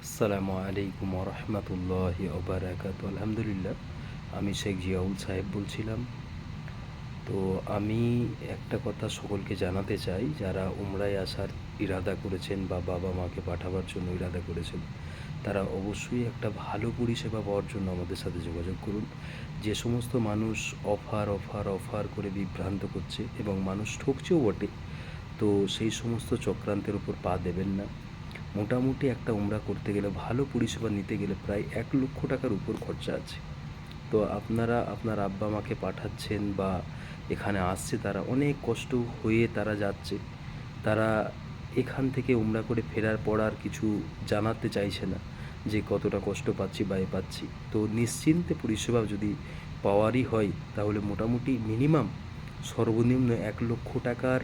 আসসালামু আলাইকুম রহমতুল্লাহি ওবারাকাত। আলহামদুলিল্লাহ, আমি শেখ জিয়াউল সাহেব বলছিলাম। তো আমি একটা কথা সকলকে জানাতে চাই, যারা উমরায় আসার ইরাদা করেছেন বা বাবা মাকে পাঠাবার জন্য ইরাদা করেছেন, তারা অবশ্যই একটা ভালো পরিষেবা পাওয়ার জন্য আমাদের সাথে যোগাযোগ করুন। যে সমস্ত মানুষ অফার অফার অফার করে বিভ্রান্ত করছে এবং মানুষ ঠকছেও বটে, তো সেই সমস্ত চক্রান্তের উপর পা দেবেন না। মোটামুটি একটা উমরা করতে গেলে, ভালো পরিষেবা নিতে গেলে প্রায় 1 লক্ষ টাকার উপর খরচা আছে। তো আপনারা আপনার আব্বা মাকে পাঠাচ্ছেন বা এখানে আসছে, তারা অনেক কষ্ট হয়ে তারা যাচ্ছে, তারা এখান থেকে উমরা করে ফেরার পর আর কিছু জানাতে চাইছে না যে কতটা কষ্ট পাচ্ছি বা এ পাচ্ছি। তো নিশ্চিন্তে পরিষেবা যদি পাওয়ারই হয়, তাহলে মোটামুটি মিনিমাম সর্বনিম্ন 1 লক্ষ টাকার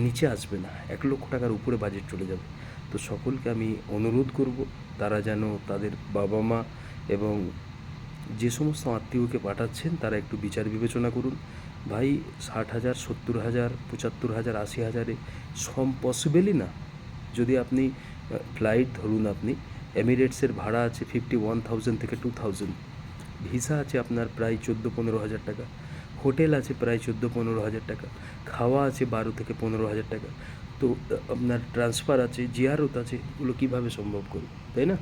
নিচে আসবে না, 1 লক্ষ টাকার উপরে বাজেট চলে যাবে। তো সকলকে আমি অনুরোধ করব, তারা যেন তাদের বাবা মা এবং যে সমস্ত আত্মীয়কে পাঠাচ্ছেন তারা একটু বিচার বিবেচনা করুন। ভাই, 60,000, 70,000, 75,000, 80,000-এ সব পসিবলই না। যদি আপনি ফ্লাইট ধরুন, আপনি এমিরেটসের ভাড়া আছে 51,000 থেকে 2,000, ভিসা আছে আপনার প্রায় 14-15 হাজার টাকা, হোটেল আছে প্রায় 14-15 হাজার টাকা, খাওয়া আছে 12 থেকে 15 হাজার টাকা, তো আপনার ট্রান্সফার আছে, জিয়ারত আছে, এগুলো কীভাবে সম্ভব করবে, তাই না?